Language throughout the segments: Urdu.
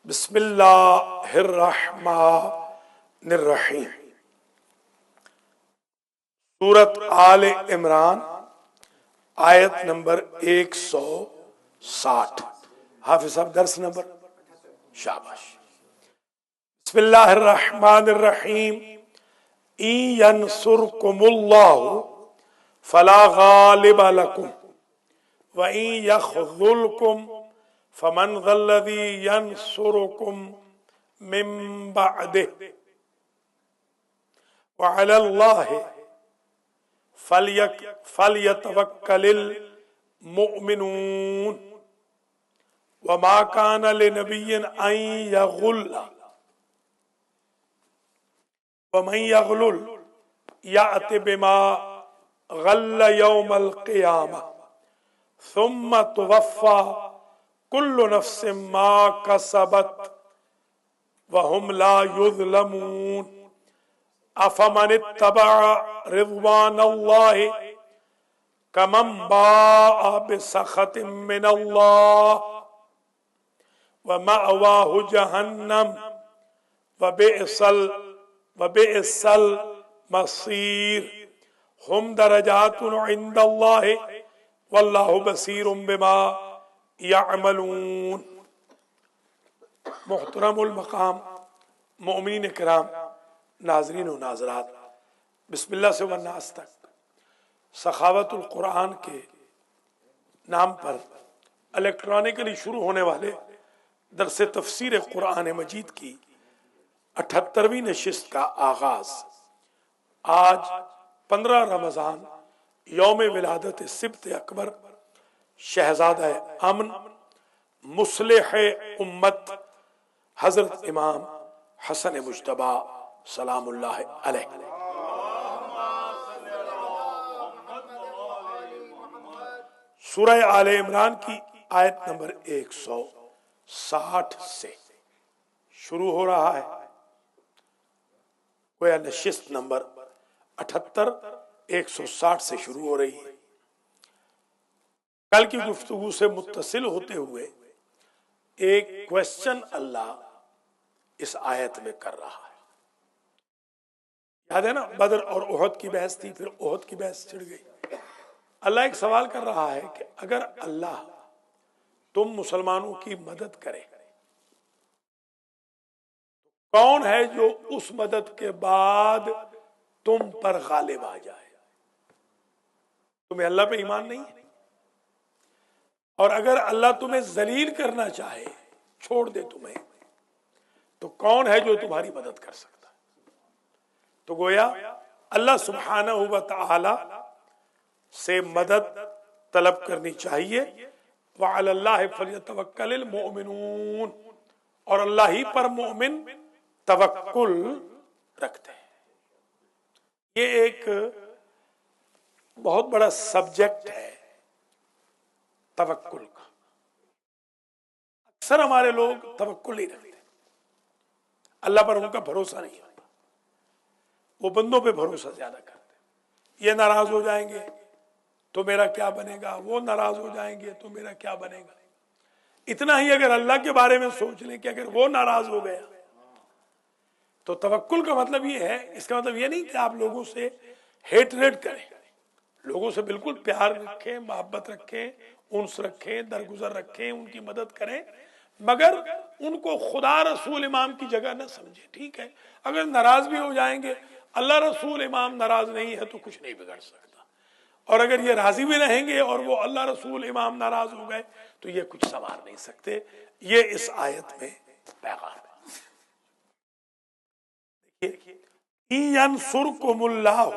بسم اللہ الرحمن الرحیم۔ سورت آل عمران آیت نمبر 160۔ حافظ صاحب درس نمبر، شاباش۔ بسم اللہ الرحمن الرحیم۔ ان ینصرکم اللہ فلا غالب لکم وان یخذلکم فمن ذا الذی ینصرکم من بعدہ وعلی اللہ فلیتوکل المؤمنون وما کان لنبی ان یغل ومن یغلل یأت بما غل یوم القیامہ ثم توفی کل نفس ما کسبت وهم لا یظلمون افمن اتبع رضوان اللہ کمن باء بسخط من اللہ ومأواہ جہنم وبئس المصیر ہم درجات عند اللہ واللہ بصیر بما یعملون۔ محترم المقام مومنین کرام، ناظرین و ناظرات، بسم اللہ سے والناس تک سخاوت القرآن کے نام پر الیکٹرانکلی شروع ہونے والے درس تفسیر قرآن مجید کی 78ویں نشست کا آغاز آج 15 رمضان یوم ولادت سبت اکبر شہزادہ امن مصلح امت حضرت امام حسن مجتبی سلام اللہ علیہ۔ سورہ آل عمران کی آیت نمبر 160 سے شروع ہو رہا ہے، گویا نشست نمبر 78 160 سے شروع ہو رہی ہے۔ کل کی گفتگو سے متصل ہوتے ہوئے ایک کوشچن اللہ اس آیت میں کر رہا ہے۔ یاد ہے نا، بدر اور احد کی بحث تھی، پھر احد کی بحث چھڑ گئی۔ اللہ ایک سوال کر رہا ہے کہ اگر اللہ تم مسلمانوں کی مدد کرے تو کون ہے جو اس مدد کے بعد تم پر غالب آ جائے؟ تمہیں اللہ پہ ایمان نہیں ہے، اور اگر اللہ تمہیں ذلیل کرنا چاہے، چھوڑ دے تمہیں، تو کون ہے جو تمہاری مدد کر سکتا ہے؟ تو گویا اللہ سبحانہ و تعالی سے مدد طلب کرنی چاہیے۔ وعلی اللہ فلیتوکل المؤمنون، اور اللہ ہی پر مومن توکل رکھتے ہیں۔ یہ ایک بہت بڑا سبجیکٹ ہے توکل کا۔ اکثر ہمارے لوگ توکل نہیں رکھتے، اللہ پر ان کا بھروسہ نہیں ہوتا، وہ بندوں پہ بھروسہ زیادہ کرتے۔ یہ ناراض ہو جائیں گے تو میرا کیا بنے گا، وہ ناراض ہو جائیں گے تو میرا کیا بنے گا۔ اتنا ہی اگر اللہ کے بارے میں سوچ لیں کہ اگر وہ ناراض ہو گیا تو توکل کا مطلب یہ ہے، اس کا مطلب یہ نہیں کہ آپ لوگوں سے ہیٹریٹ کریں، لوگوں سے بالکل پیار رکھیں، محبت رکھیں، انس رکھیں، درگزر رکھیں، ان کی مدد کریں، مگر ان کو خدا رسول امام کی جگہ نہ سمجھیں۔ ٹھیک ہے، اگر ناراض بھی ہو جائیں گے، اللہ رسول امام ناراض نہیں ہے تو کچھ نہیں بگڑ سکتا، اور اگر یہ راضی بھی رہیں گے اور وہ اللہ رسول امام ناراض ہو گئے تو یہ کچھ سنوار نہیں سکتے۔ یہ اس آیت میں پیغام ہے۔ دیکھیے، ینصرکم اللہ،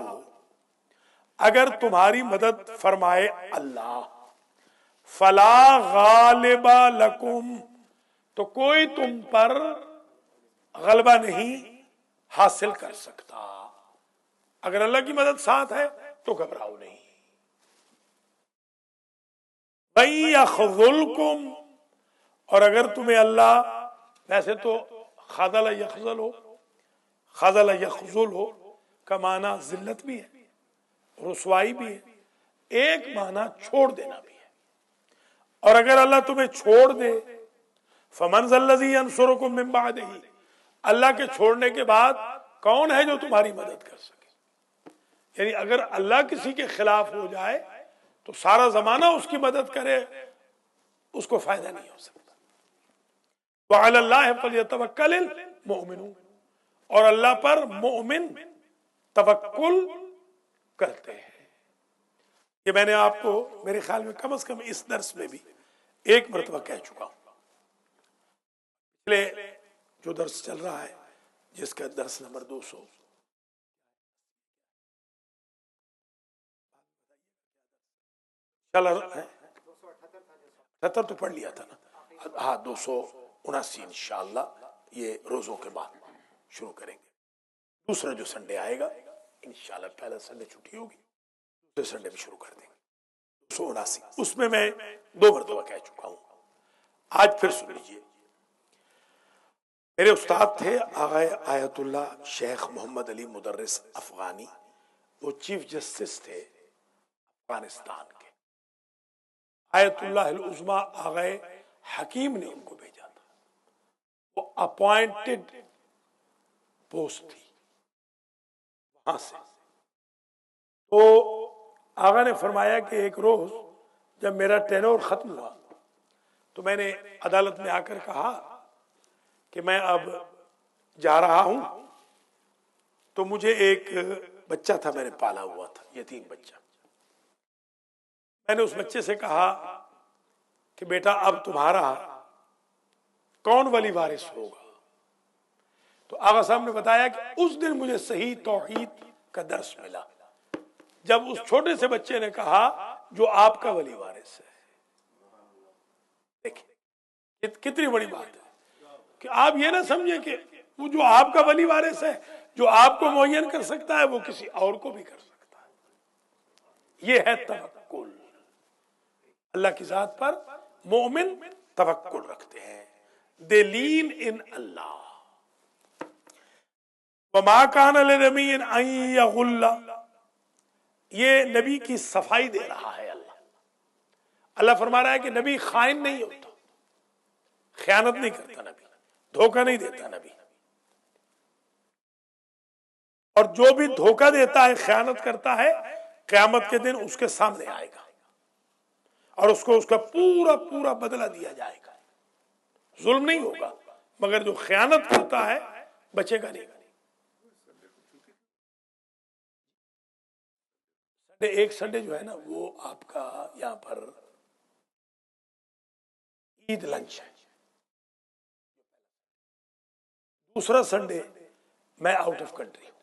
اگر تمہاری مدد فرمائے اللہ، فلا غالب لکم، تو کوئی تم پر غلبہ نہیں حاصل کر سکتا۔ اگر اللہ کی مدد ساتھ ہے تو گھبراؤ نہیں۔ وَيَخْذُلْكُمْ، اور اگر تمہیں اللہ، ویسے تو خذل یخذل ہو، خذل یخذل ہو کا معنی ذلت بھی ہے، رسوائی بھی ہے، ایک معنی چھوڑ دینا بھی ہے۔ اور اگر اللہ تمہیں چھوڑ دے فمن ذا الذی ینصرکم من بعدہ، اللہ کے چھوڑنے کے بعد کون ہے جو تمہاری مدد کر سکے؟ یعنی اگر اللہ کسی کے خلاف ہو جائے تو سارا زمانہ اس کی مدد کرے، اس کو فائدہ نہیں ہو سکتا۔ وعلی اللہ فلیتوکل المؤمنون، اور اللہ پر مومن توکل کرتے ہیں۔ یہ میں نے آپ کو میرے خیال میں کم از کم اس درس میں بھی ایک مرتبہ کہہ چکا ہوں۔ پچھلے جو درس چل رہا ہے جس کا درس نمبر 200، ستر تو پڑھ لیا تھا نا، ہاں 279 انشاءاللہ یہ روزوں کے بعد شروع کریں گے۔ دوسرا جو سنڈے آئے گا انشاءاللہ، پہلا سنڈے چھٹی ہوگی، دوسرے سنڈے بھی شروع کر دیں گے 279۔ اس میں 2 مرتبہ کہہ چکا ہوں، آج پھر سن لیجئے۔ میرے استاد تھے آغا آیت اللہ شیخ محمد علی مدرس افغانی، وہ چیف جسٹس تھے افغانستان کے۔ آیت اللہ العظمی آغا حکیم نے ان کو بھیجا تھا، وہ اپوائنٹڈ پوسٹ تھی وہاں سے۔ تو آغا نے فرمایا کہ ایک روز جب میرا ٹینور ختم ہوا تو میں نے عدالت میں آ کر کہا کہ میں اب جا رہا ہوں، تو مجھے ایک بچہ تھا میں نے پالا ہوا تھا، یتیم بچہ۔ میں نے اس بچے سے کہا کہ بیٹا اب تمہارا کون ولی وارث ہوگا؟ تو آغا صاحب نے بتایا کہ اس دن مجھے صحیح توحید کا درس ملا جب اس چھوٹے سے بچے نے کہا جو آپ کا ولی وارث ہے۔ دیکھیں کتنی بڑی بات ہے کہ آپ یہ نہ سمجھیں کہ وہ جو آپ کا ولی وارث ہے، جو آپ کو معین کر سکتا ہے وہ کسی اور کو بھی کر سکتا ہے۔ یہ ہے توکل، اللہ کی ذات پر مومن توکل رکھتے ہیں، they lean in اللہ۔ وَمَا كَانَ لِنَبِيٍّ أَن يَغُلَّ، یہ نبی کی صفائی دے رہا ہے اللہ۔ اللہ فرما رہا ہے کہ نبی خائن نہیں ہوتا، خیانت نہیں کرتا نبی، دھوکہ نہیں دیتا نبی، اور جو بھی دھوکہ دیتا ہے خیانت کرتا ہے قیامت کے دن اس کے سامنے آئے گا اور اس کو اس کا پورا پورا بدلہ دیا جائے گا۔ ظلم نہیں ہوگا، مگر جو خیانت کرتا ہے بچے گا نہیں۔ ایک سنڈے جو ہے نا وہ آپ کا یہاں پر عید لنچ ہے، دوسرا سنڈے میں آؤٹ آف کنٹری ہوں،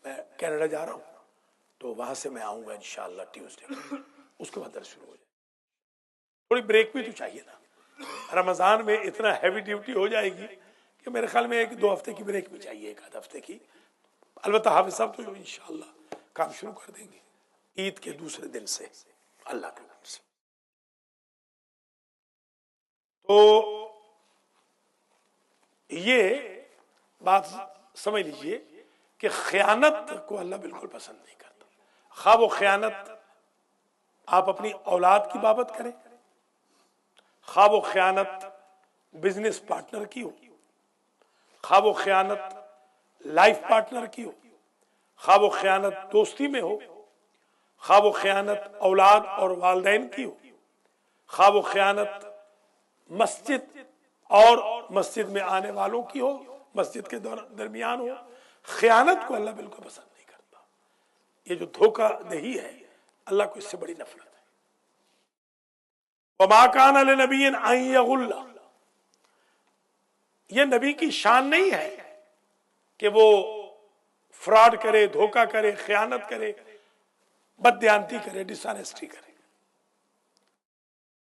میں کینیڈا جا رہا ہوں، تو وہاں سے میں آؤں گا انشاءاللہ ٹیوزڈے کو، اس کے بعد درس شروع ہو جائے۔ تھوڑی بریک بھی تو چاہیے نا، رمضان میں اتنا ہیوی ڈیوٹی ہو جائے گی کہ میرے خیال میں 1-2 ہفتے کی بریک بھی چاہیے، 1 آدھ ہفتے کی۔ البتہ حافظ صاحب تو انشاءاللہ کام شروع کر دیں گے عید کے دوسرے دن سے اللہ کے حکم سے۔ تو یہ بات سمجھ لیجئے کہ خیانت کو اللہ بالکل پسند نہیں کرتا، خواہ وہ خیانت آپ اپنی اولاد کی بابت کریں، خواہ وہ خیانت بزنس پارٹنر کی ہو، خواہ وہ خیانت لائف پارٹنر کی ہو، خواہ وہ خیانت دوستی میں ہو، خواہ وہ خیانت اولاد اور والدین کی ہو، خواہ وہ خیانت مسجد اور مسجد میں آنے والوں کی ہو، مسجد کے درمیان ہو، خیانت کو اللہ بالکل پسند نہیں کرتا۔ یہ جو دھوکہ دہی ہے اللہ کو اس سے بڑی نفرت ہے۔ وَمَا كَانَ لِنَبِيٍّ أَن يَغُلَّ، یہ نبی کی شان نہیں ہے کہ وہ فراڈ کرے، دھوکہ کرے، خیانت کرے، بددیانتی کرے، ڈس آنیسٹی کرے۔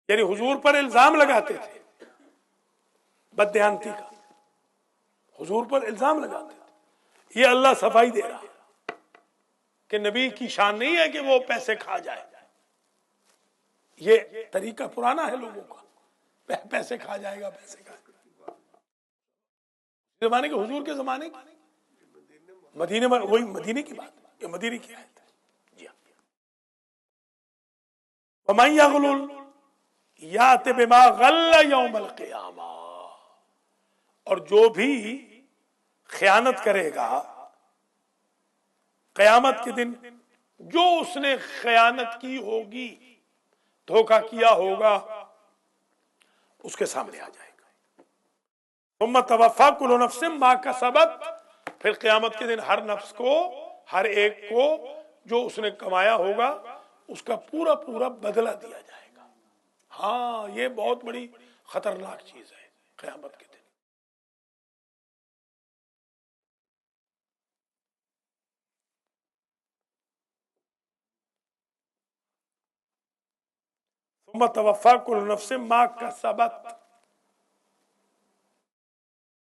یعنی حضور پر الزام لگاتے تھے بددیانتی کا، حضور پر الزام لگاتے تھے۔ یہ اللہ صفائی دے رہا ہے کہ نبی کی شان نہیں ہے کہ وہ پیسے کھا جائے، یہ طریقہ پرانا ہے لوگوں کا، پیسے کھا جائے گا، پیسے کھا جائے گا۔ زمانے کے حضور کے زمانے کی مدینے میں وہی مدینے کی بات، یہ مدینے کی آیت ہے۔ جی ہاں، وَمَن يَغْلُلْ يَأْتِ بِمَا غَلَّ يَوْمَ الْقِيَامَةِ، اور جو بھی خیانت کرے گا قیامت کے دن، جو اس نے خیانت کی ہوگی، دھوکہ کیا ہوگا، اس کے سامنے آ جائے گا۔ ثم توفی کل نفس ما کسبت، پھر قیامت کے دن ہر نفس کو، ہر ایک کو جو اس نے کمایا ہوگا اس کا پورا پورا بدلہ دیا جائے گا۔ ہاں یہ بہت بڑی خطرناک چیز ہے قیامت کے دن۔ ثم توفی کل نفس ما کسبت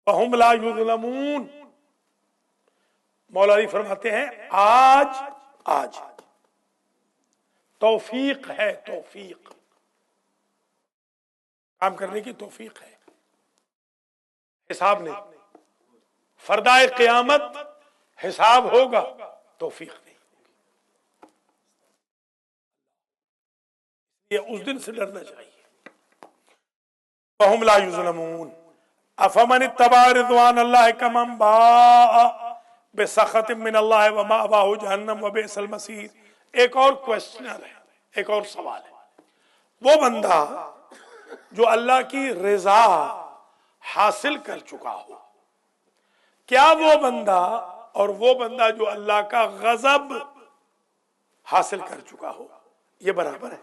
وہم لا یظلمون۔ مولا علی فرماتے ہیں آج توفیق ہے، توفیق، کام کرنے کی توفیق ہے، حساب نہیں۔ فردائے قیامت حساب ہوگا، توفیق نہیں، یہ اس دن سے ڈرنا چاہیے۔ وہم لا یظلمون افمن اتبع رضوان اللہ کمن باء بسخط من اللہ ومأواہ جہنم وبئس المصیر۔ ایک اور کوشچنر ہے، ایک اور سوال ہے، وہ بندہ جو اللہ کی رضا حاصل کر چکا ہو، کیا وہ بندہ اور وہ بندہ جو اللہ کا غضب حاصل کر چکا ہو یہ برابر ہے؟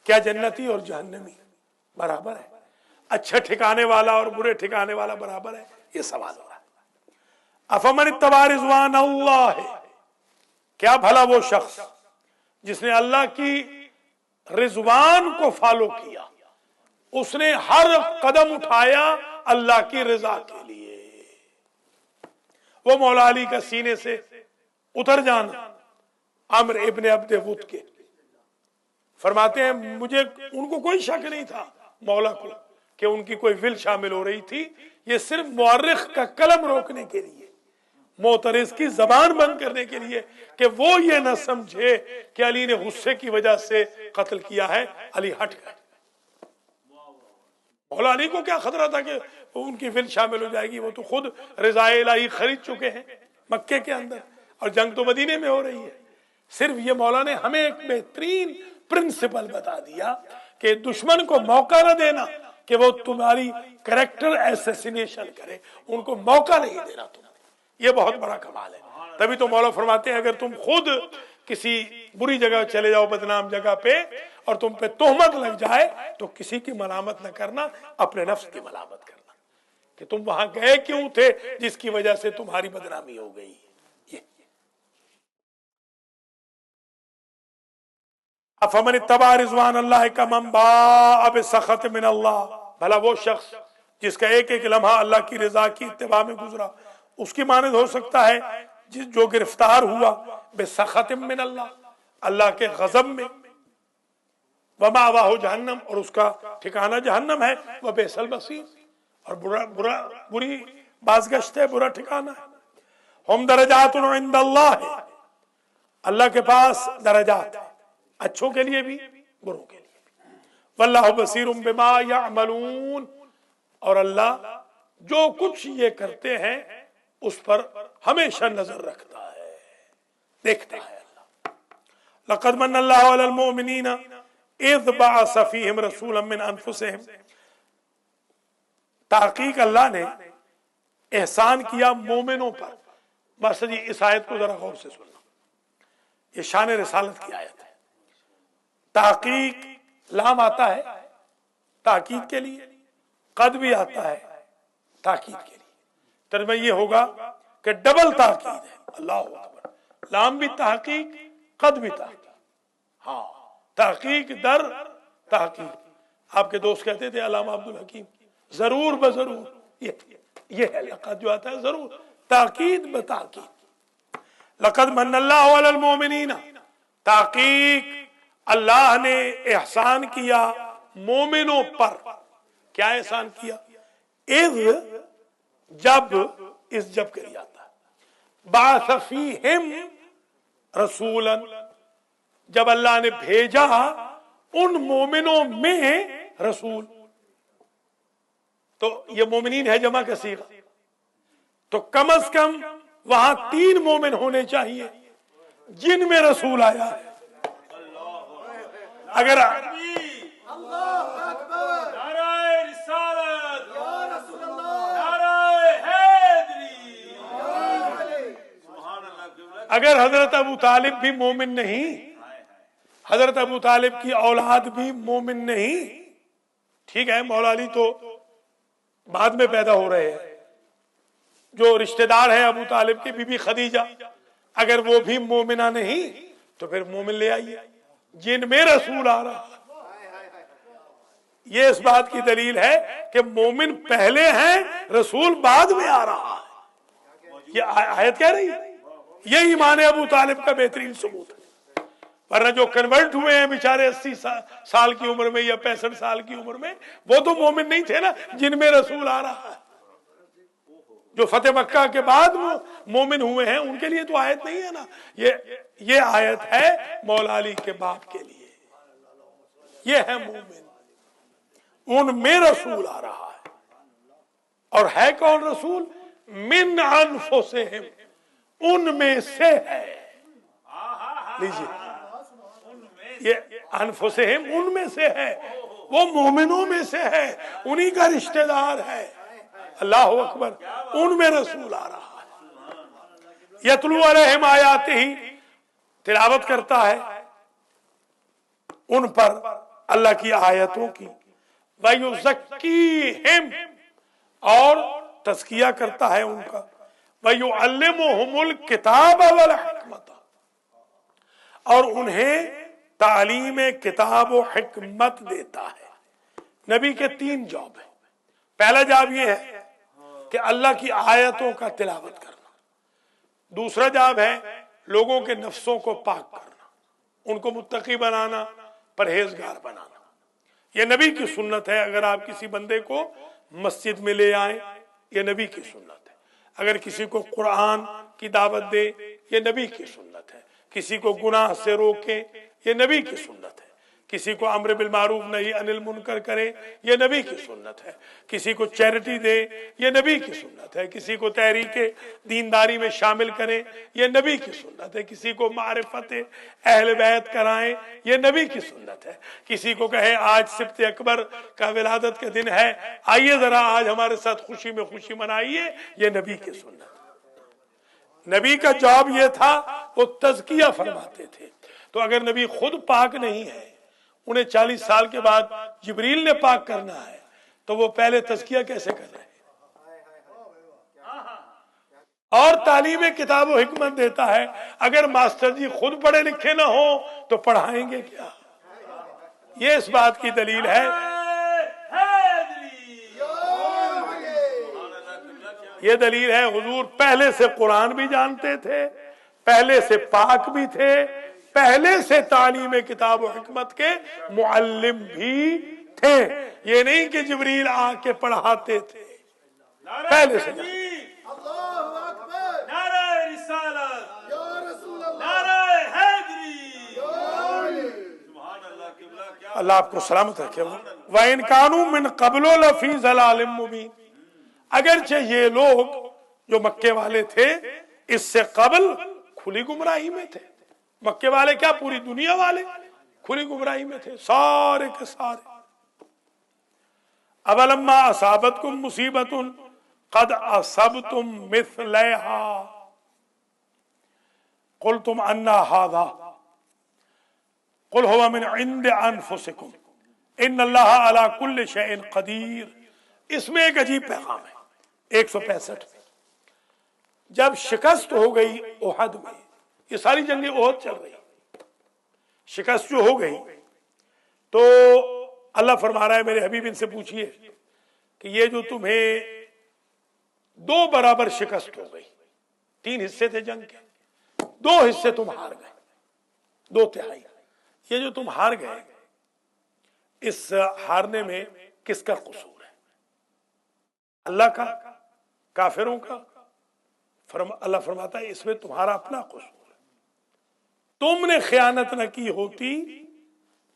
کیا جنتی اور جہنمی برابر ہے؟ اچھے ٹھکانے والا اور برے ٹھکانے والا برابر ہے؟ یہ سوال ہو رہا ہے۔ افمن اتبع رضوان اللہ، کیا بھلا وہ شخص جس نے اللہ کی رضوان کو فالو کیا، اس نے ہر قدم اٹھایا اللہ کی رضا کے لیے۔ وہ مولا علی کا سینے سے اتر جانا، عمرو ابن عبد ود کے فرماتے ہیں مجھے ان کو کوئی شک نہیں تھا مولا کو کہ ان کی کوئی ول شامل ہو رہی تھی، یہ صرف مورخ کا قلم روکنے کے لیے، معترض کی زبان بند کرنے کے لیے کہ وہ یہ نہ سمجھے کہ علی نے غصے کی وجہ سے قتل کیا ہے، علی ہٹ گئے۔ مولا علی کو کیا خطرہ تھا کہ ان کی ول شامل ہو جائے گی، وہ تو خود رضا الہی خرید چکے ہیں مکے کے اندر، اور جنگ تو مدینے میں ہو رہی ہے۔ صرف یہ مولا نے ہمیں ایک بہترین پرنسپل بتا دیا کہ دشمن کو موقع نہ دینا کہ وہ تمہاری کریکٹر ایسیسینیشن کرے، ان کو موقع نہیں دینا تم، یہ بہت بڑا کمال ہے۔ تبھی تو مولا فرماتے ہیں اگر تم خود کسی بری جگہ چلے جاؤ، بدنام جگہ پہ، اور تم پہ تہمت لگ جائے تو کسی کی ملامت نہ کرنا، اپنے نفس کی ملامت کرنا کہ تم وہاں گئے کیوں تھے جس کی وجہ سے تمہاری بدنامی ہو گئی۔ افمن اتبع رضوان اللہ کمن باء بسخط من اللہ، بھلا وہ شخص جس کا ایک ایک لمحہ اللہ کی رضا کی اتباع میں گزرا، اس کی مانند ہو سکتا ہے جو گرفتار ہوا بسخط من اللہ، اللہ کے غضب میں، ومأواہ جہنم، اور اس کا ٹھکانہ جہنم ہے، وبئس المصیر، اور بری بازگشت ہے، برا ٹھکانہ ہے۔ ہم درجات عند اللہ، اللہ کے پاس درجات ہیں، اچھوں کے لیے بھی بروں کے لیے بھی۔ واللہ بصیر بما یعملون، اور اللہ جو کچھ یہ کرتے ہیں اس پر ہمیشہ نظر رکھتا ہے، دیکھتا ہے اللہ۔ لقد من اللہ علی المؤمنین اذ بعث فیہم رسولا من انفسہم، تحقیق اللہ نے احسان کیا مومنوں پر۔ مقصد اس آیت کو ذرا غور سے سننا، یہ شان رسالت کی آیت ہے۔ تحقیق لام آتا ہے تاکید کے لیے، قد بھی آتا ہے تاکید کے لیے، ترجمہ یہ ہوگا کہ ڈبل تاکید ہے۔ اللہ اکبر، لام بھی تحقیق، قد بھی تحقیق، ہاں تحقیق در تحقیق۔ آپ کے دوست کہتے تھے علامہ عبدالحکیم، ضرور بضرور، یہ ہے لقد جو آتا ہے ضرور، تاکید بتاکید۔ لقد من اللہ علی المؤمنین، تحقیق اللہ نے احسان کیا مومنوں پر۔ کیا احسان کیا؟ اذ، جب، اس جب کے لیے آتا ہے، بعث فیہم رسولا، جب اللہ نے بھیجا ان مومنوں میں رسول۔ تو یہ مومنین ہے جمع کا صیغہ، تو کم از کم وہاں 3 مومن ہونے چاہیے جن میں رسول آیا ہے۔ اگر اگر حضرت ابو طالب بھی مومن نہیں، حضرت ابو طالب کی اولاد بھی مومن نہیں، ٹھیک ہے مولا علی تو بعد میں پیدا ہو رہے ہیں، جو رشتہ دار ہیں ابو طالب کی بی بی خدیجہ، اگر وہ بھی مومنہ نہیں تو پھر مومن لے آئیے جن میں رسول آ رہا ہے۔ یہ اس بات کی دلیل ہے کہ مومن پہلے ہیں، رسول بعد میں آ رہا ہے۔ یہ آیت کہہ رہی ہے، یہ ایمان ابو طالب کا بہترین ثبوت ہے۔ ورنہ جو کنورٹ ہوئے ہیں بیچارے 80 سال کی عمر میں یا 65 سال کی عمر میں، وہ تو مومن نہیں تھے نا جن میں رسول آ رہا ہے۔ جو فتح مکہ کے بعد مومن ہوئے ہیں ان کے لیے تو آیت نہیں ہے نا، یہ آیت ہے مولا علی کے باپ کے لیے، یہ ہے مومن، ان میں رسول آ رہا ہے۔ اور ہے کون رسول؟ من انفسہم، ان میں سے ہے۔ لیجیے، یہ انفسہم ان میں سے ہے، وہ مومنوں میں سے ہے، انہی کا رشتہ دار ہے۔ اللہ اکبر، ان میں رسول آ رہا ہے۔ یتلو علیہم آیاتہ، تلاوت کرتا ہے ان پر اللہ کی آیتوں کی، وَيُزَكِّيهِمْ، اور تزکیہ کرتا ہے ان کا، وَيُعَلِّمُهُمُ الْكِتَابَ وَالْحِکْمَةَ، اور انہیں تعلیم کتاب و حکمت دیتا ہے۔ نبی کے 3 جاب ہیں۔ پہلا جاب یہ ہے کہ اللہ کی آیتوں کا تلاوت کرنا، دوسرا جاب ہے لوگوں کے نفسوں کو پاک کرنا، ان کو متقی بنانا، پرہیزگار بنانا۔ یہ نبی کی سنت ہے۔ اگر آپ کسی بندے کو مسجد میں لے آئیں، یہ نبی کی سنت ہے۔ اگر کسی کو قرآن کی دعوت دے، یہ نبی کی سنت ہے۔ کسی کو گناہ سے روکے، یہ نبی کی سنت ہے۔ کسی کو امر بالمعروف نہی عن المنکر کرے، یہ نبی کی سنت ہے۔ کسی کو چیریٹی دے، یہ نبی کی سنت ہے۔ کسی کو تحریک دینداری میں شامل کرے، یہ نبی کی سنت ہے۔ کسی کو معرفت اہل بیت کرائیں، یہ نبی کی سنت ہے۔ کسی کو کہے آج سبت اکبر کا ولادت کا دن ہے، آئیے ذرا آج ہمارے ساتھ خوشی میں خوشی منائیے، یہ نبی کی سنت ہے۔ نبی کا جواب یہ تھا، وہ تزکیہ فرماتے تھے۔ تو اگر نبی خود پاک نہیں ہے، انہیں 40 سال کے بعد جبریل نے پاک کرنا ہے، تو وہ پہلے تزکیہ کیسے کر رہے ہیں؟ اور تعلیم کتاب و حکمت دیتا ہے۔ اگر ماسٹر جی خود پڑھے لکھے نہ ہوں تو پڑھائیں گے کیا؟ یہ اس بات کی دلیل ہے۔ یہ دلیل ہے حضور پہلے سے قرآن بھی جانتے تھے، پہلے سے پاک بھی تھے، پہلے سے تعلیم کتاب و حکمت کے معلم بھی تھے۔ یہ نہیں کہ جبریل آ کے پڑھاتے تھے، پہلے سے جانتے۔ اللہ آپ کو سلامت رکھے۔ وَإِنْ كَانُوا مِنْ قَبْلُ لَفِي ضَلَالٍ مُبِينٍ، اگرچہ یہ لوگ جو مکے والے تھے اس سے قبل کھلی گمراہی میں تھے۔ مکے والے کیا، پوری دنیا والے کھلی گمراہی میں تھے، سارے کے سارے۔ اَوَلَمَّا أَصَابَتْكُمْ مُصِيبَةٌ قَدْ أَصَبْتُمْ مِثْلَيْهَا قُلْتُمْ أَنَّ هَذَا قُلْ هُوَ مِنْ عِنْدِ أَنفُسِكُمْ إِنَّ اللَّهَ عَلَى كُلِّ شَيْءٍ قَدِيرٌ۔ اس میں ایک عجیب پیغام ہے۔ 165 جب شکست ہو گئی احد میں، یہ ساری جنگیں احد چل رہی، شکست جو ہو گئی تو اللہ فرما رہا ہے میرے حبیب ان سے پوچھئے کہ یہ جو تمہیں 2 برابر شکست ہو گئی، 3 حصے تھے جنگ کے، 2 حصے تم ہار گئے، 2/3، یہ جو تم ہار گئے، اس ہارنے میں کس کا قصور ہے؟ اللہ کا، کافروں کا؟ اللہ فرماتا ہے اس میں تمہارا اپنا قصور ہے۔ تم نے خیانت نہ کی ہوتی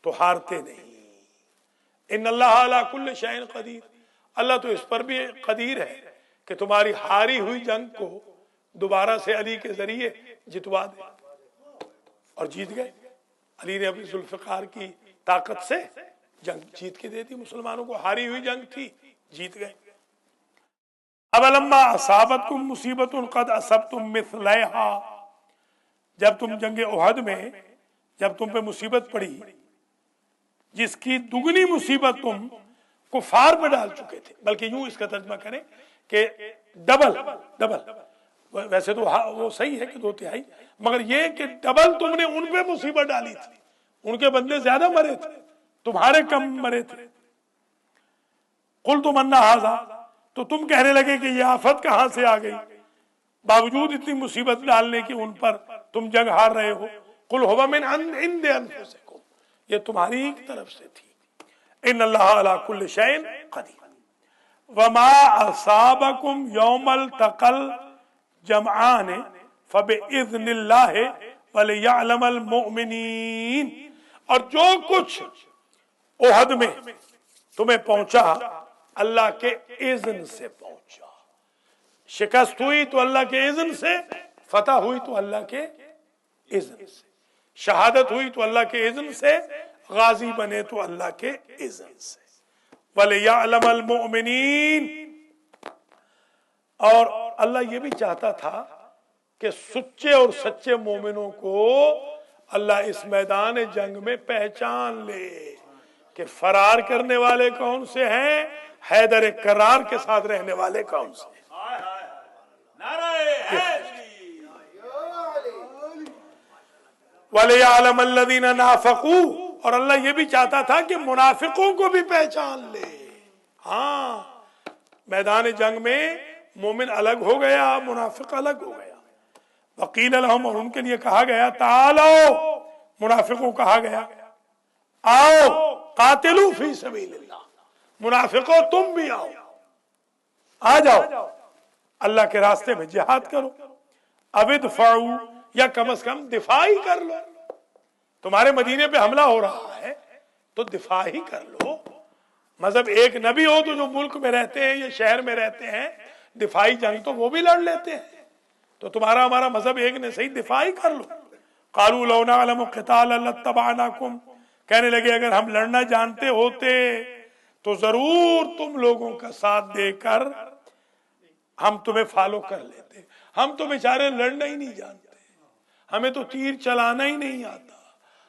تو ہارتے نہیں۔ ان اللہ علی کل شیء قدیر، اللہ تو اس پر بھی قدیر ہے کہ تمہاری ہاری ہوئی جنگ کو دوبارہ سے علی کے ذریعے جتوا دے، اور جیت گئے۔ علی نے اپنی ذوالفقار کی طاقت سے جنگ جیت کے دے دی مسلمانوں کو، ہاری ہوئی جنگ تھی، جیت گئے۔ اولما اصابتکم مصیبت قد اصبتم مثلیہا، جب تم جنگ احد میں جب تم پہ مصیبت پڑی جس کی دگنی مصیبت تم کفار پہ ڈال چکے تھے، بلکہ یوں اس کا ترجمہ کریں کہ ڈبل، ویسے تو وہ صحیح ہے کہ 2/3، مگر یہ کہ ڈبل تم نے ان پہ مصیبت ڈالی تھی، ان کے بندے زیادہ مرے تھے، تمہارے کم مرے تھے۔ قلتم ان ھذا، تو تم کہنے لگے کہ یہ آفت کہاں سے آ گئی، باوجود اتنی مصیبت ڈالنے کی ان پر تم جنگ ہار رہے ہو۔ قل ھو من عند انفسکم، یہ تمہاری ہی طرف سے تھی۔ ان اللہ علی کل شیء قدیر۔ وما اصابکم یوم التقى الجمعان فباذن اللہ ولیعلم المؤمنین، اور جو کچھ احد میں تمہیں پہنچا اللہ کے اذن سے پہنچا، شکست ہوئی تو اللہ کے اذن سے، فتح ہوئی تو اللہ کے اذن سے، شہادت ہوئی تو اللہ کے اذن سے، غازی بنے تو اللہ کے اذن سے۔ وَلِيَعْلَمَ الْمُؤْمِنِينَ، اور اللہ یہ بھی چاہتا تھا کہ سچے اور سچے مومنوں کو اللہ اس میدان جنگ میں پہچان لے کہ فرار کرنے والے کون سے ہیں، حیدر کرار کے ساتھ رہنے والے کون سے ہیں۔ وَلِيَعْلَمَ الَّذِينَ نَافَقُوا، اور اللہ یہ بھی چاہتا تھا کہ منافقوں کو بھی پہچان لے۔ ہاں، میدان جنگ میں مومن الگ ہو گیا، منافق الگ ہو گیا۔ وَقِيلَ لَهُمْ، اور ان کے لیے کہا گیا تعالوا، منافقوں کہا گیا آؤ، قاتلوا فی سبیل اللہ، منافقوں تم بھی آؤ، آ جاؤ اللہ کے راستے میں جہاد کرو۔ اب ادفعوا، یا کم از کم دفاع ہی کر لو، تمہارے مدینے پہ حملہ ہو رہا ہے تو دفاع ہی کر لو۔ مذہب ایک نبی ہو تو جو ملک میں رہتے ہیں یا شہر میں رہتے ہیں دفاعی جنگ تو وہ بھی لڑ لیتے ہیں، تو تمہارا ہمارا مذہب ایک نے، صحیح دفاع ہی کر لو۔ قالوا لو نعلم قتالا لاتبعناکم، کہنے لگے اگر ہم لڑنا جانتے ہوتے تو ضرور تم لوگوں کا ساتھ دے کر ہم تمہیں فالو کر لیتے، ہم تو بیچارے لڑنا ہی نہیں جانتے، ہمیں تو تیر چلانا ہی نہیں آتا،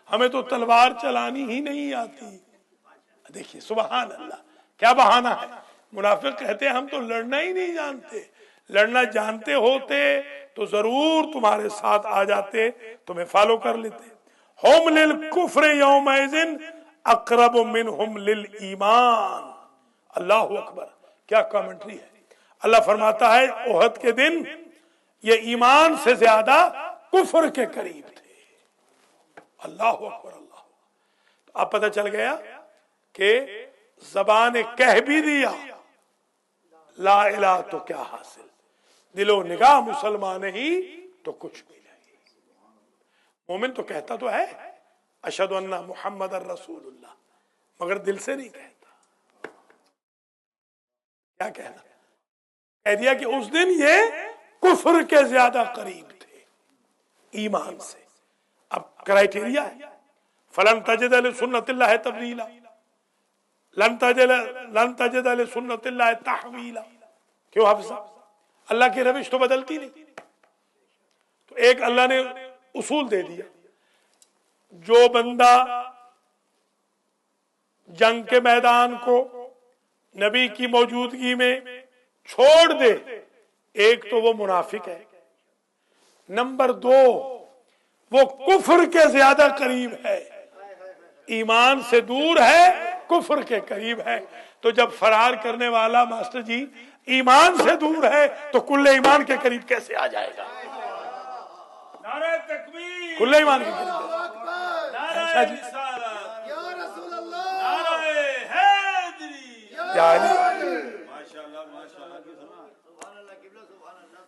ہمیں تو تلوار چلانی ہی نہیں آتی۔ دیکھیے سبحان اللہ، کیا بہانہ ہے۔ منافق کہتے ہیں ہم تو لڑنا ہی نہیں جانتے، لڑنا جانتے ہوتے تو ضرور تمہارے ساتھ آ جاتے، تمہیں فالو کر لیتے۔ ہم للکفر یومئذ اقرب منہم للایمان، اللہ اکبر، کیا کامنٹری ہے۔ اللہ فرماتا ہے احد کے دن یہ ایمان سے زیادہ کفر کے قریب تھے۔ اللہ اکبر، اللہ۔ اب پتہ چل گیا کہ زبان کہہ بھی دیا لا الہ تو کیا حاصل، دل و نگاہ مسلمان ہی تو کچھ بھی نہیں۔ مومن تو کہتا تو ہے اشہد ان محمد الرسول اللہ، مگر دل سے نہیں کہتا۔ کیا کہنا، کہہ دیا کہ اس دن یہ کفر کے زیادہ قریب تھے ایمان سے۔ اب کرائیٹیریا ہے فلن تجد لسنت اللہ تبدیلا، لن تجد لسنت اللہ تحویلا۔ کیوں حافظ صاحب؟ اللہ کی روش تو بدلتی نہیں، تو ایک اللہ نے اصول دے دیا، جو بندہ جنگ کے میدان کو نبی کی موجودگی میں چھوڑ دے، ایک تو وہ منافق ہے، نمبر 2 وہ کفر کے زیادہ قریب ہے، ایمان سے دور ہے، کفر کے قریب ہے۔ تو جب فرار کرنے والا ماسٹر جی ایمان سے دور ہے تو کل ایمان کے قریب کیسے آ جائے گا؟ نعرہ تکبیر، کل ایمان کے قریب۔ نعرہ رسالت، یا رسول اللہ، نعرہ حیدری، یا علی۔ ماشاءاللہ ماشاءاللہ، سبحان اللہ، قبلہ سبحان اللہ۔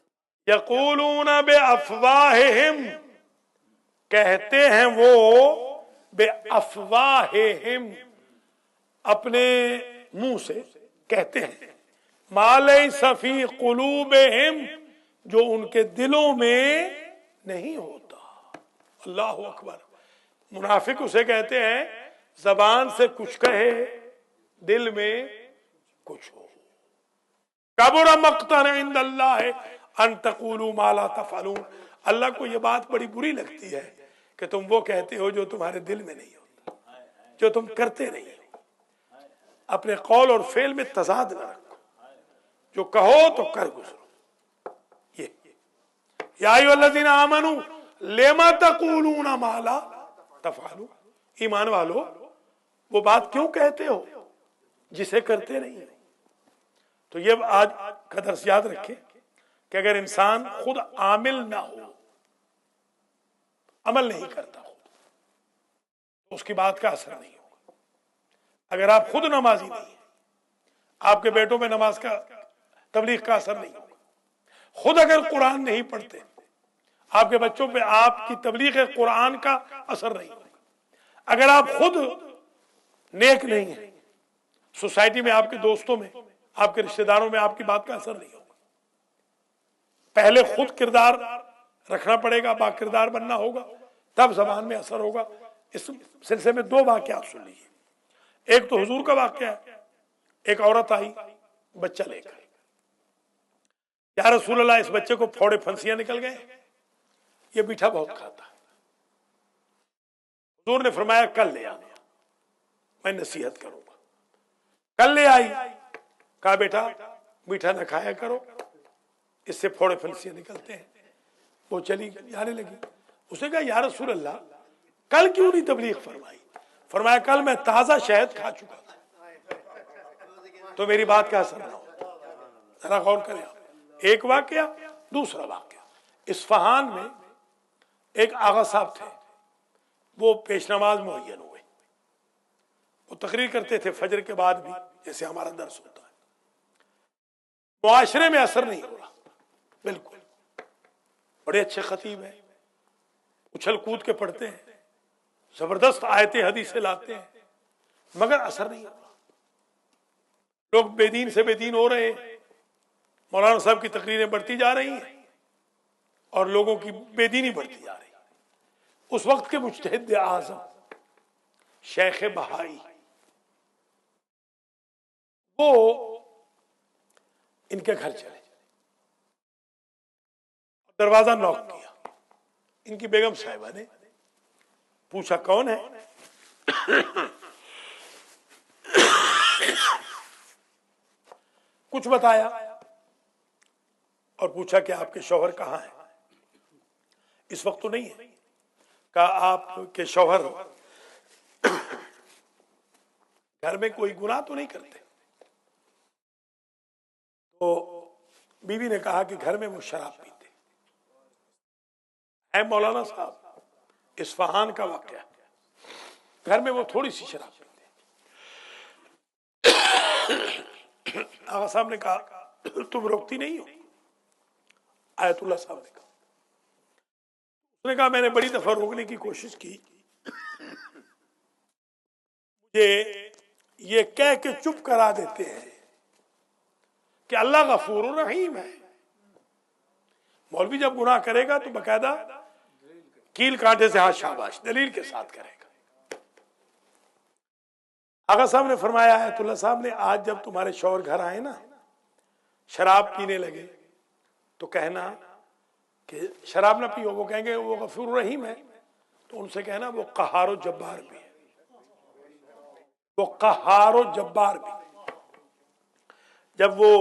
یقولون بافواہہم، کہتے ہیں وہ بافواہہم، اپنے منہ سے، کہتے ہیں ما لیس فی قلوبہم، جو ان کے دلوں میں نہیں ہوتا۔ اللہ اکبر۔ منافق اسے کہتے ہیں زبان سے کچھ کہے دل میں کچھ ہو۔ کبر مقتا عند اللہ ان تقولوا ما لا تفعلون، اللہ کو یہ بات بڑی بری لگتی ہے کہ تم وہ کہتے ہو جو تمہارے دل میں نہیں ہوتا، جو تم کرتے نہیں ہو۔ اپنے قول اور فعل میں تضاد نہ رکھو، جو کہو تو کر گزرو۔ یہ یا ایھا الذین آمنوا لما تقولون ما لا تفعلون، ایمان والو وہ بات کیوں کہتے ہو جسے کرتے نہیں ہو۔ تو یہ آج کا درس یاد رکھیں کہ اگر انسان خود عامل نہ ہو، عمل نہیں کرتا خود، تو اس کی بات کا اثر نہیں ہوگا۔ اگر آپ خود نمازی نہیں ہیں، آپ کے بیٹوں میں نماز کا تبلیغ کا اثر نہیں ہوگا۔ خود اگر قرآن نہیں پڑھتے، آپ کے بچوں پہ آپ کی تبلیغ قرآن کا اثر نہیں ہوگا۔ اگر آپ خود نیک نہیں ہیں، سوسائٹی میں، آپ کے دوستوں میں، آپ کے رشتہ داروں میں آپ کی بات کا اثر نہیں ہوگا۔ پہلے خود کردار رکھنا پڑے گا، با کردار بننا ہوگا، تب زبان میں اثر ہوگا۔ اس سلسلے میں دو واقعات سن لیجیے۔ ایک تو حضور کا واقعہ ہے، ایک عورت آئی بچہ لے کر، یا رسول اللہ اس بچے کو پھوڑے پھنسیاں نکل گئے، یہ میٹھا بہت کھاتا ہے۔ حضور نے فرمایا کل لے آنا، میں نصیحت کروں گا۔ کل لے آئی، کہا بیٹا میٹھا نہ کھایا کرو، اس سے پھوڑے پھنسیاں نکلتے ہیں۔ وہ چلی جانے لگی۔ اس نے کہا یا رسول اللہ کل کیوں نہیں تبلیغ فرمائی؟ فرمایا کل میں تازہ شہد کھا چکا تھا تو میری بات کا اثر نہ ہو۔ ذرا غور کریں آپ۔ ایک واقعہ۔ دوسرا واقعہ، اصفہان میں ایک آغا صاحب تھے، وہ پیش نماز معین ہوئے۔ وہ تقریر کرتے تھے فجر کے بعد بھی، جیسے ہمارا درس ہوتا ہے۔ معاشرے میں اثر نہیں ہو رہا، بالکل۔ بڑے اچھے خطیب ہیں، اچھل کود کے پڑھتے ہیں، زبردست آیتیں حدیثیں لاتے ہیں، مگر اثر نہیں ہو رہا۔ لوگ بے دین سے بے دین ہو رہے ہیں، مولانا صاحب کی تقریریں بڑھتی جا رہی ہیں اور لوگوں کی بے دینی بڑھتی جا رہی ہے۔ اس وقت کے مجتہد اعظم شیخ بہائی، وہ ان کے گھر چلے، دروازہ نوک کیا۔ ان کی بیگم صاحبہ نے پوچھا کون ہے؟ کچھ بتایا اور پوچھا کہ آپ کے شوہر کہاں ہیں؟ اس وقت تو نہیں ہے۔ کہا آپ کے شوہر گھر میں کوئی گناہ تو نہیں کرتے؟ تو بیوی نے کہا کہ گھر میں وہ شراب پیتے ہیں۔ مولانا صاحب اصفہان کا واقعہ، گھر میں وہ تھوڑی سی شراب پیتے ہیں۔ آغا صاحب نے کہا تم روکتی نہیں ہو؟ آیت اللہ صاحب نے کہا، اس نے کہا میں نے بڑی دفعہ روکنے کی کوشش کی، مجھے یہ کہہ کے چپ کرا دیتے ہیں کہ اللہ غفور رحیم ہے۔ مولوی جب گناہ کرے گا تو باقاعدہ کیل کانٹے سے ہاتھ شاباش دلیل کے ساتھ کرے گا۔ آقا صاحب نے فرمایا آیت اللہ صاحب نے، آج جب تمہارے شوہر گھر آئے نا شراب پینے لگے تو کہنا کہ شراب نہ پیو، وہ کہیں گے وہ غفور رحیم ہے، تو ان سے کہنا وہ قہار و جبار بھی ہے، وہ قہار و جبار بھی۔ جب وہ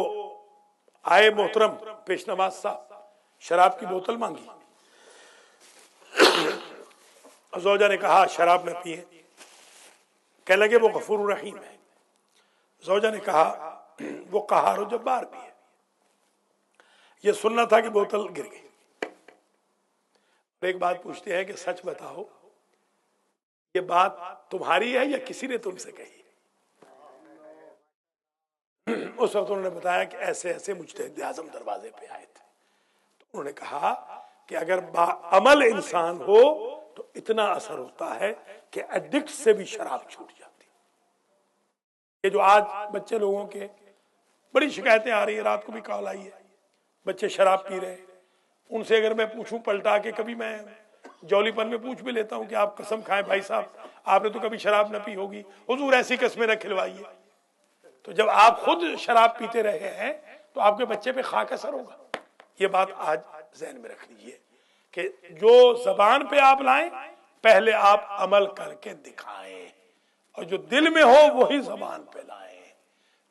آئے محترم پیش نماز صاحب، شراب کی بوتل مانگی، زوجہ نے کہا شراب نہ پیئے، کہنے لگے وہ غفور رحیم ہے۔ زوجہ نے کہا وہ قہار و جبار بھی ہے۔ یہ سننا تھا کہ بوتل گر گئی۔ ایک بات پوچھتے ہیں کہ سچ بتاؤ یہ بات تمہاری ہے یا کسی نے تم سے کہی؟ اس وقت انہوں نے بتایا کہ ایسے ایسے مجتہد اعظم دروازے پہ آئے تھے۔ تو انہوں نے کہا کہ اگر باعمل انسان ہو تو اتنا اثر ہوتا ہے کہ ایڈکٹ سے بھی شراب چھوٹ جاتی۔ یہ جو آج بچے لوگوں کے بڑی شکایتیں آ رہی ہیں، رات کو بھی کال آئی ہے، بچے شراب پی رہے ہیں، ان سے اگر میں پوچھوں پلٹا کے، کبھی میں جولی پن میں پوچھ بھی لیتا ہوں کہ آپ قسم کھائیں بھائی صاحب آپ نے تو کبھی شراب نہ پی ہوگی، حضور ایسی قسمیں نہ کھلوائیے. تو جب آپ خود شراب پیتے رہے ہیں تو آپ کے بچے پہ خاک اثر ہوگا. یہ بات آج ذہن میں رکھ لیجئے کہ جو زبان پہ آپ لائیں پہلے آپ عمل کر کے دکھائیں، اور جو دل میں ہو وہی زبان پہ لائیں.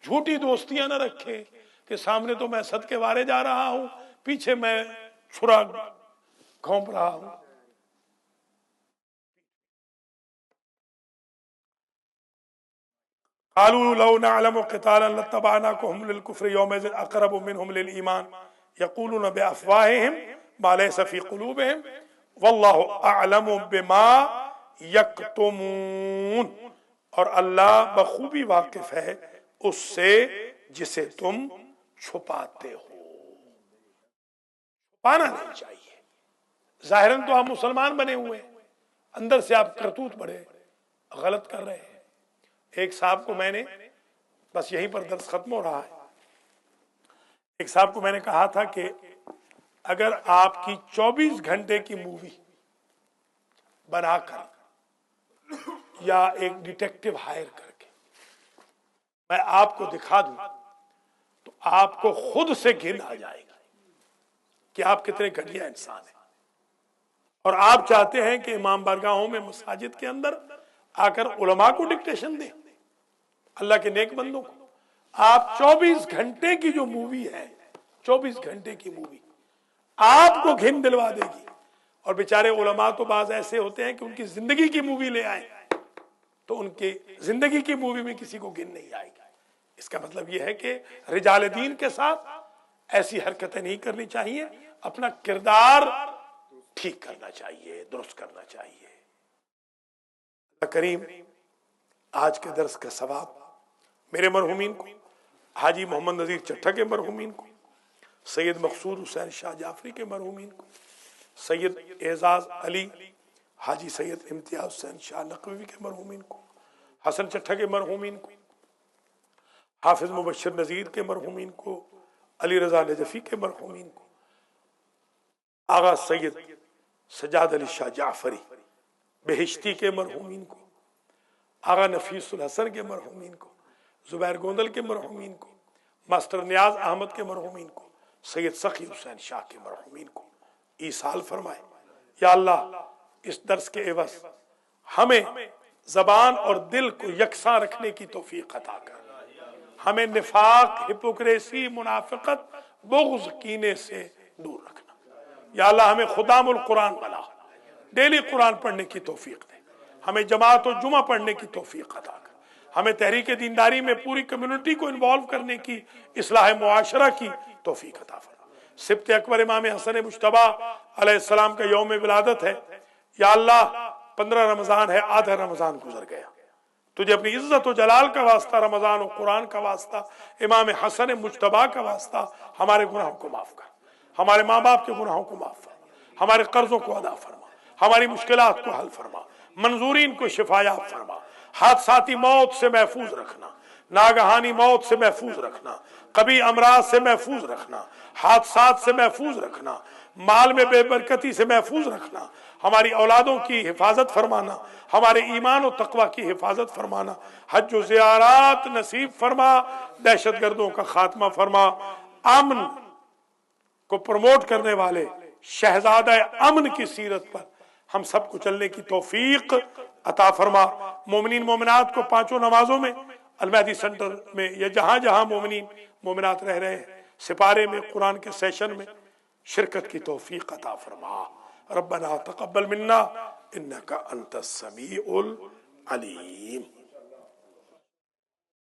جھوٹی دوستیاں نہ رکھیں کہ سامنے تو میں صدقے وارے جا رہا ہوں، پیچھے میں چھرا گھونپ رہا ہوں. قالوا لو نعلم قتالا لاتبعناكم للكفر يومئذ اقرب منهم للايمان يقولون بافواههم ما ليس في قلوبهم والله اعلم بما يكتمون. اور اللہ بخوبی واقف ہے اس سے جسے تم چھپاتے ہو. چھپانا نہیں چاہیے. ظاہراً تو آپ مسلمان بنے ہوئے ہیں، اندر سے آپ کرتوت بڑے غلط کر رہے ہیں. ایک صاحب کو میں نے، بس یہیں پر درس ختم ہو رہا ہے، ایک صاحب کو میں نے کہا تھا کہ اگر آپ کی 24 گھنٹے کی مووی بنا کر یا ایک ڈیٹیکٹو ہائر کر کے میں آپ کو دکھا دوں تو آپ کو خود سے گھن آ جائے گا کہ آپ کتنے گھٹیا انسان ہیں. اور آپ چاہتے ہیں کہ امام بارگاہوں میں مساجد کے اندر آ کر علماء کو ڈکٹیشن دیں، اللہ کے نیک بندوں کو. آپ 24 گھنٹے کی جو مووی ہے، 24 گھنٹے کی مووی آپ کو گھن دلوا دے گی. اور بیچارے علماء تو بعض ایسے ہوتے ہیں کہ ان کی زندگی کی مووی لے آئیں تو ان کی زندگی کی مووی میں کسی کو گن نہیں آئے گی. اس کا مطلب یہ ہے کہ رجال دین کے ساتھ ایسی حرکتیں نہیں کرنی چاہیے، اپنا کردار ٹھیک کرنا چاہیے، درست کرنا چاہیے. اللہ کریم آج کے درس کا ثواب میرے مرحومین کو، حاجی محمد نذیر چٹھا کے مرحومین کو، سید مقصود حسین شاہ جعفری کے مرحومین کو، سید اعزاز علی حاجی سید امتیاز حسین شاہ نقوی کے مرحومین کو، حسن چٹھا کے مرحومین کو، حافظ مبشر نذیر کے مرحومین کو، علی رضا نجفی کے مرحومین کو، آغا سید سجاد علی شاہ جعفری بہشتی کے مرحومین کو، آغا نفیس الحسن کے مرحومین کو، زبیر گوندل کے مرحومین کو، ماسٹر نیاز احمد کے مرحومین کو، سید سخی حسین شاہ کے مرحومین کو ایصال فرمائے. یا اللہ اس درس کے عوض ہمیں زبان اور دل کو یکساں رکھنے کی توفیق عطا کر. ہمیں نفاق، ہپوکریسی، منافقت، بغض، کینے سے دور رکھنا. یا اللہ ہمیں خدام القرآن بنا، ڈیلی قرآن پڑھنے کی توفیق دے. ہمیں جماعت و جمعہ پڑھنے کی توفیق عطا کر. ہمیں تحریک دینداری میں پوری کمیونٹی کو انوالو کرنے کی، اصلاح معاشرہ کی توفیق عطا فرما. سبت اکبر امام حسن مجتبی علیہ السلام کا یوم ولادت ہے. یا اللہ 15 رمضان ہے، آدھا رمضان گزر گیا. تجھے اپنی عزت و جلال کا واسطہ، رمضان و قرآن کا واسطہ، امام حسن مجتبی کا واسطہ ہمارے گناہوں کو معاف کر، ہمارے ماں باپ کے گناہوں کو معاف فرما، ہمارے قرضوں کو ادا فرما، ہماری مشکلات کو حل فرما، منظورین کو شفایاب فرما، حادثاتی موت سے محفوظ رکھنا، ناگہانی موت سے محفوظ رکھنا، کبھی امراض سے محفوظ رکھنا، حادثات سے محفوظ رکھنا، مال میں بے برکتی سے محفوظ رکھنا، ہماری اولادوں کی حفاظت فرمانا، ہمارے ایمان و تقوی کی حفاظت فرمانا، حج و زیارات نصیب فرما، دہشت گردوں کا خاتمہ فرما، امن کو پروموٹ کرنے والے شہزادہ امن کی سیرت پر ہم سب کو چلنے کی توفیق عطا فرما. مومنین مومنات کو 5 نمازوں میں، المہدی سینٹر میں یا جہاں جہاں مومنین مومنات رہ رہے ہیں، سپارے میں، قرآن کے سیشن میں شرکت کی توفیق عطا فرما. ربنا تقبل منا انك انت السميع العليم.